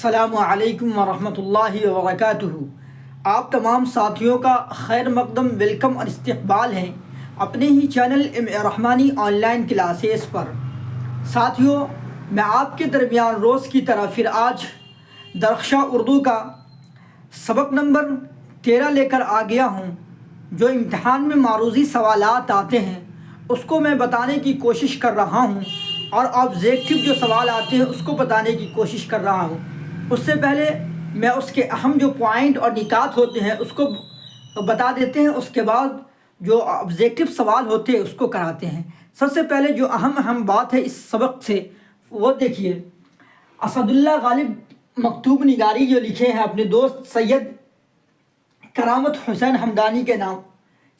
السلام علیکم ورحمۃ اللہ وبرکاتہ۔ آپ تمام ساتھیوں کا خیر مقدم ویلکم اور استقبال ہے اپنے ہی channel Rahmani online classes پر۔ ساتھیوں، میں آپ کے درمیان روز کی طرح پھر آج درخشاں اردو کا سبق نمبر 13 لے کر آ گیا ہوں۔ جو امتحان میں معروضی سوالات آتے ہیں اس کو میں بتانے کی کوشش کر رہا ہوں، اور آبجیکٹو جو سوال آتے ہیں اس کو بتانے کی کوشش کر رہا ہوں۔ اس سے پہلے میں اس کے اہم جو پوائنٹ اور نکات ہوتے ہیں اس کو بتا دیتے ہیں، اس کے بعد جو آبجیکٹو سوال ہوتے ہیں اس کو کراتے ہیں۔ سب سے پہلے جو اہم بات ہے اس سبق سے وہ دیکھیے، اسد اللہ غالب مکتوب نگاری جو لکھے ہیں اپنے دوست سید کرامت حسین حمدانی کے نام۔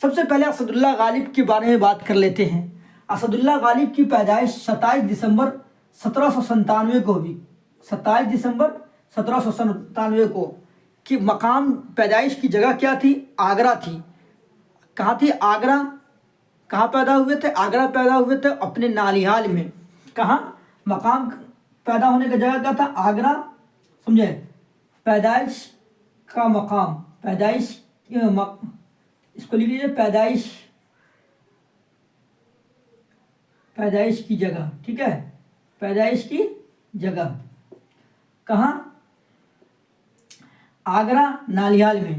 سب سے پہلے اسد اللہ غالب کے بارے میں بات کر لیتے ہیں۔ اسد اللہ غالب کی پیدائش 27 دسمبر 1797 کو ہوئی۔ 27 دسمبر 1797 کو کہ مقام پیدائش کی جگہ کیا تھی؟ آگرہ تھی۔ کہاں تھی؟ آگرہ۔ کہاں پیدا ہوئے تھے؟ آگرہ پیدا ہوئے تھے، اپنے نالیہال میں۔ کہاں مقام پیدا ہونے کا جگہ کیا تھا؟ آگرہ۔ سمجھے؟ پیدائش کا مقام، اس کو لکھ لیجیے، پیدائش کی جگہ، ٹھیک ہے؟ پیدائش کی جگہ کہاں؟ آگرہ نالیہال میں۔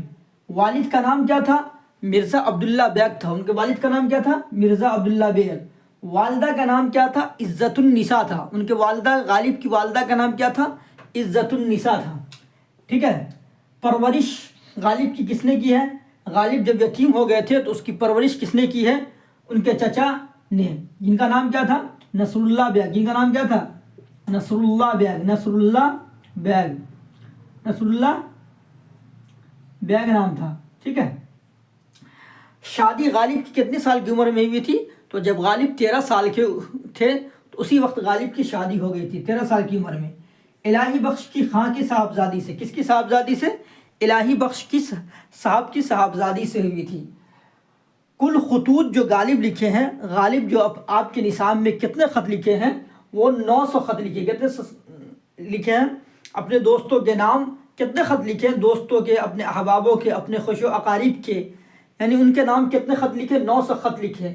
والد کا نام کیا تھا؟ مرزا عبداللہ بیگ تھا۔ ان کے والد کا نام کیا تھا؟ مرزا عبداللہ بیگ۔ والدہ کا نام کیا تھا؟ عزت النساء تھا۔ ان کے والدہ غالب کی والدہ کا نام کیا تھا؟ عزت النساء تھا، ٹھیک ہے؟ پرورش غالب کی کس نے کی ہے؟ غالب جب یتیم ہو گئے تھے تو اس کی پرورش کس نے کی ہے؟ ان کے چچا نے، جن کا نام کیا تھا؟ نصر اللہ بیگ۔ جن کا نام کیا تھا؟ نصر اللہ بیگ نام تھا، ٹھیک ہے؟ شادی غالب کی کتنے سال کی عمر میں ہوئی تھی؟ تو جب غالب 13 سال کے تھے تو اسی وقت غالب کی شادی ہو گئی تھی، 13 سال کی عمر میں۔ الہی بخش کی خاں کی صاحبزادی سے، کس کی صاحبزادی سے؟ الہی بخش کی صاحب کی صاحبزادی سے ہوئی تھی۔ کل خطوط جو غالب لکھے ہیں، غالب جو آپ کے نصاب میں کتنے خط لکھے ہیں؟ وہ 900 خط لکھے۔ کتنے لکھے ہیں؟ اپنے دوستوں کے نام کتنے خط لکھے ہیں؟ دوستوں کے، اپنے احبابوں کے، اپنے خوش و اقارب کے، یعنی ان کے نام کتنے خط لکھے؟ 900 خط لکھے۔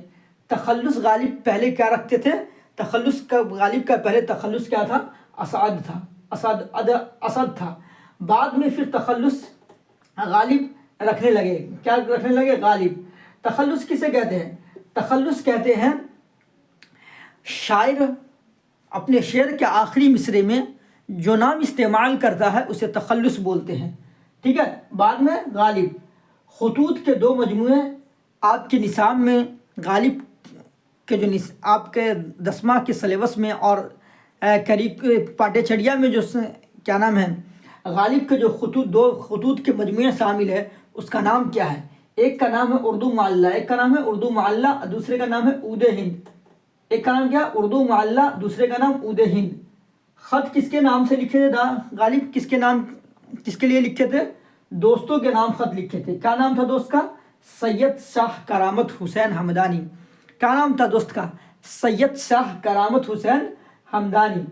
تخلص غالب پہلے کیا رکھتے تھے؟ غالب کا پہلے تخلص کیا تھا؟ اسد تھا۔ بعد میں پھر تخلص غالب رکھنے لگے۔ کیا رکھنے لگے؟ غالب۔ تخلص کسے کہتے ہیں؟ تخلص کہتے ہیں شاعر اپنے شعر کے آخری مصرعے میں جو نام استعمال کرتا ہے اسے تخلص بولتے ہیں، ٹھیک ہے؟ بعد میں غالب۔ خطوط کے 2 مجموعے آپ کے نصاب میں، غالب کے جو آپ کے 10واں کے سلیبس میں اور پاٹے چڑیا میں جو کیا نام ہے، غالب کے جو 2 خطوط کے مجموعے شامل ہے اس کا نام کیا ہے؟ ایک کا نام ہے اردو معلّہ، ایک کا نام ہے اردو معلّہ، دوسرے کا نام ہے عود ہند۔ ایک کا نام کیا؟ اردو معلّہ، دوسرے کا نام عود ہند۔ خط کس کے نام سے لکھے تھے غالب؟ کس کے لیے لکھے تھے؟ دوستوں کے نام خط لکھے تھے۔ کیا نام تھا دوست کا؟ سید شاہ کرامت حسین حمدانی۔ کیا نام تھا دوست کا؟ سید شاہ کرامت حسین حمدانی،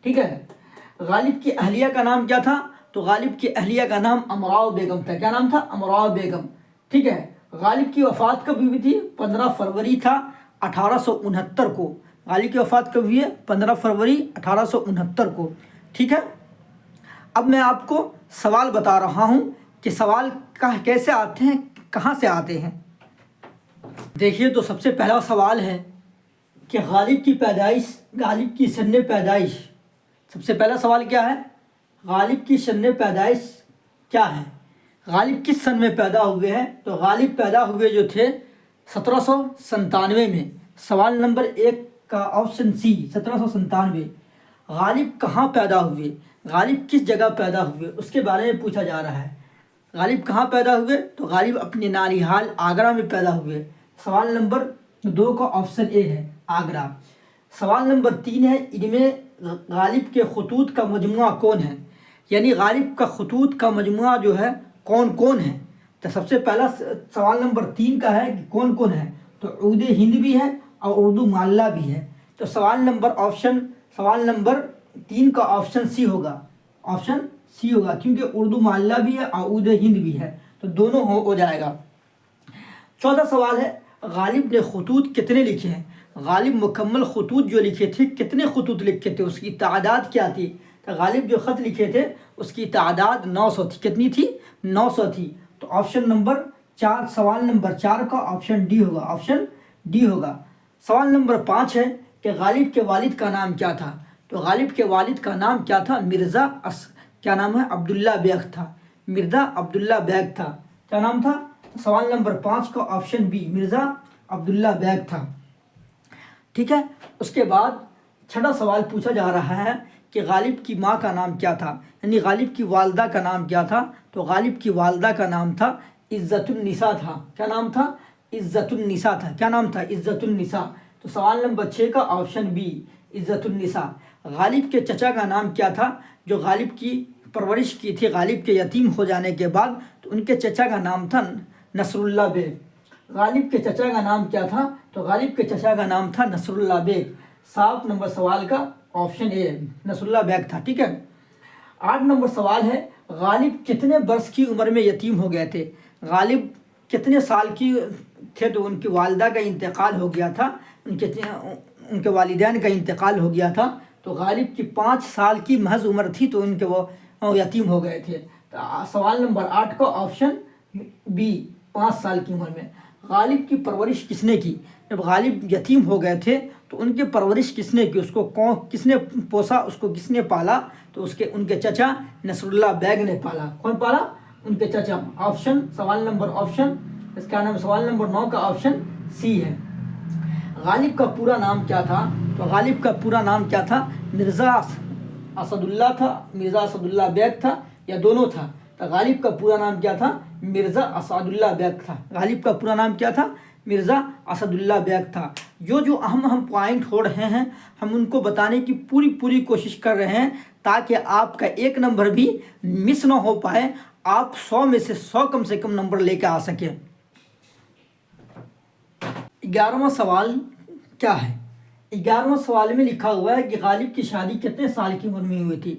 ٹھیک ہے؟ غالب کی اہلیہ کا نام کیا تھا؟ تو غالب کی اہلیہ کا نام امراؤ بیگم تھا۔ کیا نام تھا؟ امراؤ بیگم، ٹھیک ہے؟ غالب کی وفات کب ہوئی تھی؟ 15 فروری تھا 1869 کو۔ غالب کی وفات کب ہوئی ہے؟ 15 فروری 1869 کو، ٹھیک ہے؟ اب میں آپ کو سوال بتا رہا ہوں کہ سوال کیسے آتے ہیں، کہاں سے آتے ہیں۔ دیکھیے، تو سب سے پہلا سوال ہے کہ غالب کی پیدائش، غالب کی سن پیدائش۔ سب سے پہلا سوال کیا ہے؟ غالب کی سن پیدائش کیا ہے؟ غالب کس سن میں پیدا ہوئے ہیں؟ تو غالب پیدا ہوئے جو تھے 1797 میں۔ سوال نمبر 1 کا آپشن سی، 1797۔ غالب کہاں پیدا ہوئے؟ غالب کس جگہ پیدا ہوئے اس کے بارے میں پوچھا جا رہا ہے۔ غالب کہاں پیدا ہوئے؟ تو غالب اپنے نالیہال آگرہ میں پیدا ہوئے۔ سوال نمبر 2 کا آپشن اے ہے، آگرہ۔ سوال نمبر 3 ہے، ان میں غالب کے خطوط کا مجموعہ کون ہے؟ یعنی غالب کا خطوط کا مجموعہ جو ہے کون کون ہے؟ تو سب سے پہلا سوال نمبر 3 کا ہے کہ کون کون ہے؟ تو عود ہند بھی ہے اور اردو معلّہ بھی ہے۔ تو سوال نمبر 3 کا آپشن سی ہوگا، آپشن سی ہوگا، کیونکہ اردو معلیٰ بھی ہے، عود ہند بھی ہے، تو دونوں ہو جائے گا۔ 14 سوال ہے، غالب نے خطوط کتنے لکھے ہیں؟ غالب مکمل خطوط جو لکھے تھے، کتنے خطوط لکھے تھے، اس کی تعداد کیا تھی؟ تو غالب جو خط لکھے تھے اس کی تعداد 900 تھی۔ کتنی تھی؟ 900 تھی۔ تو آپشن نمبر 4، سوال نمبر 4 کا آپشن ڈی ہوگا، آپشن ڈی ہوگا۔ سوال نمبر 5 ہے کہ غالب کے والد کا نام کیا تھا؟ تو غالب کے والد کا نام کیا تھا؟ مرزا کیا نام ہے؟ عبداللہ بیگ تھا، مرزا عبداللہ بیگ تھا۔ کیا نام تھا؟ سوال نمبر 5 کا آپشن بی، مرزا عبداللہ بیگ تھا، ٹھیک ہے۔ اس کے بعد 6واں سوال پوچھا جا رہا ہے کہ غالب کی ماں کا نام کیا تھا، یعنی غالب کی والدہ کا نام کیا تھا؟ تو غالب کی والدہ کا نام تھا عزت النساء تھا۔ کیا نام تھا؟ عزت النساء تھا۔ کیا نام تھا؟ عزت النساء۔ تو سوال نمبر 6 کا آپشن بی، عزت النساء۔ غالب کے چچا کا نام کیا تھا جو غالب کی پرورش کی تھی غالب کے یتیم ہو جانے کے بعد؟ تو ان کے چچا کا نام تھا نصر اللہ بیگ۔ غالب کے چچا کا نام کیا تھا؟ تو غالب کے چچا کا نام تھا نصر اللہ بیگ۔ 7 نمبر سوال کا آپشن اے، نصر اللہ بیگ تھا، ٹھیک ہے۔ 8 نمبر سوال ہے، غالب کتنے برس کی عمر میں یتیم ہو گئے تھے؟ غالب کتنے سال کی تھے تو ان کی والدہ کا انتقال ہو گیا تھا، ان کے والدین کا انتقال ہو گیا تھا؟ تو غالب کی 5 سال کی محض عمر تھی تو ان کے وہ یتیم ہو گئے تھے۔ تو سوال نمبر 8 کا آپشن بی، 5 سال کی عمر میں۔ غالب کی پرورش کس نے کی؟ جب غالب یتیم ہو گئے تھے تو ان کی پرورش کس نے کی؟ اس کو کس نے پوسا، اس کو کس نے پالا؟ تو ان کے چچا نصر اللہ بیگ نے پالا۔ کون پالا؟ ان کے چچا۔ آپشن سوال نمبر اس کا نام سوال نمبر 9 کا آپشن سی ہے۔ غالب کا پورا نام کیا تھا؟ تو غالب کا پورا نام کیا تھا؟ مرزا اسد اللہ تھا، مرزا اسد اللہ بیگ تھا، یا دونوں تھا؟ تو غالب کا پورا نام کیا تھا؟ مرزا اسد اللہ بیگ تھا۔ غالب کا پورا نام کیا تھا؟ مرزا اسد اللہ بیگ تھا۔ جو اہم پوائنٹ ہو رہے ہیں ہم ان کو بتانے کی پوری کوشش کر رہے ہیں تاکہ آپ کا 1 نمبر بھی مس نہ ہو پائے، آپ 100 میں سے 100 کم سے کم نمبر لے کے آ سکیں۔ 11واں سوال کیا ہے؟ 11واں سوال میں لکھا ہوا ہے کہ غالب کی شادی کتنے سال کی عمر میں ہوئی تھی؟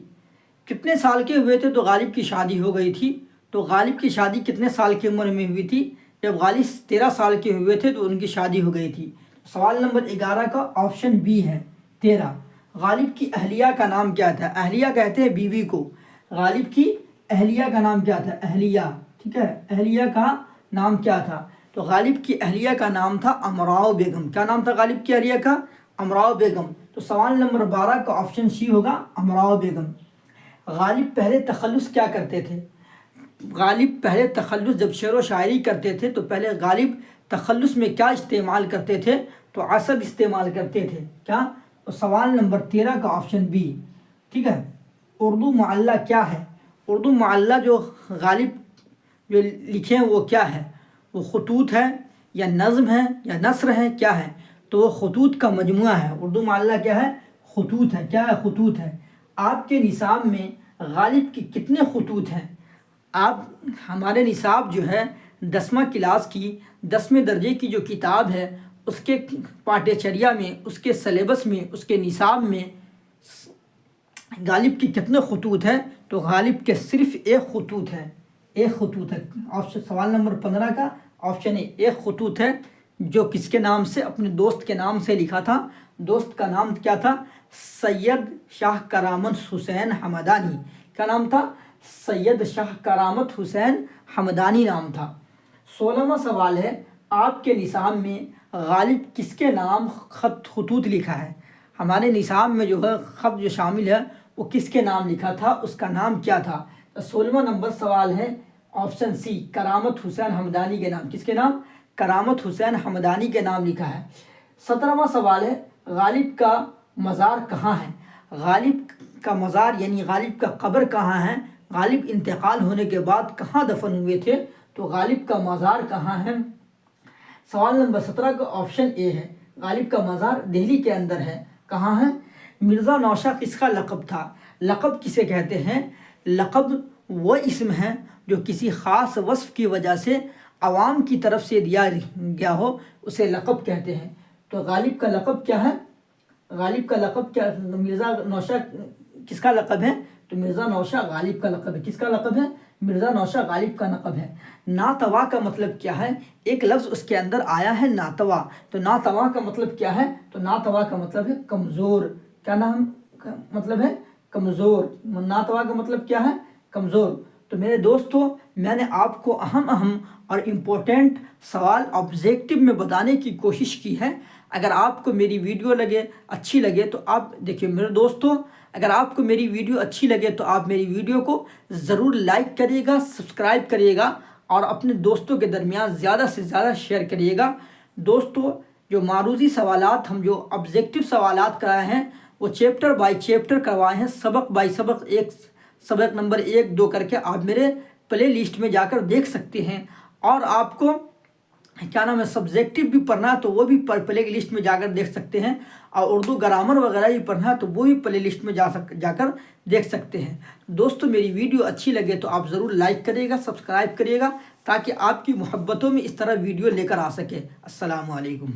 کتنے سال کے ہوئے تھے تو غالب کی شادی ہو گئی تھی؟ تو غالب کی شادی کتنے سال کی عمر میں ہوئی تھی؟ جب غالب 13 سال کے ہوئے تھے تو ان کی شادی ہو گئی تھی۔ سوال نمبر 11 کا آپشن بی ہے، 13۔ غالب کی اہلیہ کا نام کیا تھا؟ اہلیہ کہتے ہیں بیوی کو۔ غالب کی اہلیہ کا نام کیا تھا؟ اہلیہ، ٹھیک ہے، اہلیہ کا نام کیا تھا؟ تو غالب کی اہلیہ کا نام تھا امراؤ بیگم۔ کیا نام تھا غالب کی اہلیہ کا؟ امراؤ بیگم۔ تو سوال نمبر 12 کا آپشن سی ہوگا، امراؤ بیگم۔ غالب پہلے تخلص کیا کرتے تھے؟ غالب پہلے تخلص جب شعر و شاعری کرتے تھے تو پہلے غالب تخلص میں کیا استعمال کرتے تھے؟ تو عصب استعمال کرتے تھے۔ کیا؟ تو سوال نمبر 13 کا آپشن بی، ٹھیک ہے۔ اردو معلیٰ کیا ہے؟ اردو معلیٰ جو غالب جو لکھے ہیں وہ کیا ہے؟ وہ خطوط ہے یا نظم ہے یا نثر ہے، کیا ہے؟ تو وہ خطوط کا مجموعہ ہے۔ اردو معلیٰ کیا ہے؟ خطوط ہے۔ کیا ہے؟ خطوط ہے۔ آپ کے نصاب میں غالب کی کتنے خطوط ہیں؟ ہمارے نصاب جو ہے 10واں کلاس کی 10ویں درجے کی جو کتاب ہے اس کے پاٹھیہ چریا میں، اس کے سلیبس میں، اس کے نصاب میں غالب کی کتنے خطوط ہیں؟ تو غالب کے صرف 1 خطوط ہے، 1 خطوط ہے۔ آپشن سوال نمبر 15 کا آپشن 1 خطوط ہے، جو کس کے نام سے؟ اپنے دوست کے نام سے لکھا تھا۔ دوست کا نام کیا تھا؟ سید شاہ کرامت حسین حمدانی۔ کیا نام تھا؟ سید شاہ کرامت حسین حمدانی نام تھا۔ 16واں سوال ہے، آپ کے نصاب میں غالب کس کے نام خطوط لکھا ہے؟ ہمارے نصاب میں جو ہے خط جو شامل ہے وہ کس کے نام لکھا تھا، اس کا نام کیا تھا؟ 16واں نمبر سوال ہے آپشن سی، کرامت حسین حمدانی کے نام۔ کس کے نام؟ کرامت حسین حمدانی کے نام لکھا ہے۔ 17واں سوال ہے، غالب کا مزار کہاں ہے؟ غالب کا مزار یعنی غالب کا قبر کہاں ہے؟ غالب انتقال ہونے کے بعد کہاں دفن ہوئے تھے؟ تو غالب کا مزار کہاں ہے؟ سوال نمبر 17 کا آپشن اے ہے، غالب کا مزار دہلی کے اندر ہے۔ کہاں ہے؟ مرزا نوشہ کس کا لقب تھا؟ لقب کسے کہتے ہیں؟ لقب وہ اسم ہے جو کسی خاص وصف کی وجہ سے عوام کی طرف سے دیا گیا ہو، اسے لقب کہتے ہیں۔ تو غالب کا لقب کیا ہے؟ غالب کا لقب کیا؟ مرزا نوشہ کس کا لقب ہے؟ تو مرزا نوشاہ غالب کا لقب ہے. کس کا لقب ہے؟ مرزا نوشاہ غالب کا لقب ہے. ناتوا کا مطلب کیا ہے؟ ایک لفظ اس کے اندر آیا ہے ناتوا. تو ناتوا کا مطلب کیا ہے؟ تو ناتوا کا مطلب ہے کمزور. کیا نام مطلب ہے؟ کمزور. ناتوا کا مطلب کیا ہے؟ کمزور. تو میرے دوستو، میں نے آپ کو اہم اور امپورٹنٹ سوال آبجیکٹو میں بتانے کی کوشش کی ہے. اگر آپ کو میری ویڈیو اچھی لگے تو آپ دیکھیے میرے دوستو، اگر آپ کو میری ویڈیو اچھی لگے تو آپ میری ویڈیو کو ضرور لائک کریے گا، سبسکرائب کریے گا اور اپنے دوستوں کے درمیان زیادہ سے زیادہ شیئر کریے گا. دوستو، جو معروضی سوالات ہم جو آبجیکٹو سوالات کرائے ہیں وہ چیپٹر بائی چیپٹر کروائے ہیں، سبق بائی سبق، ایک سبق نمبر 1 2 کر کے آپ میرے پلے لسٹ میں جا کر دیکھ سکتے ہیں. اور آپ کو کیا نام ہے سبجیکٹو بھی پڑھنا ہے تو وہ بھی پلے لسٹ میں جا کر دیکھ سکتے ہیں. اور اردو گرامر وغیرہ بھی پڑھنا ہے تو وہ بھی پلے لسٹ میں جا کر دیکھ سکتے ہیں. دوستو، میری ویڈیو اچھی لگے تو آپ ضرور لائک کریے گا، سبسکرائب کریے گا تاکہ آپ کی محبتوں میں اس طرح ویڈیو لے کر آ سکے. السلام علیکم.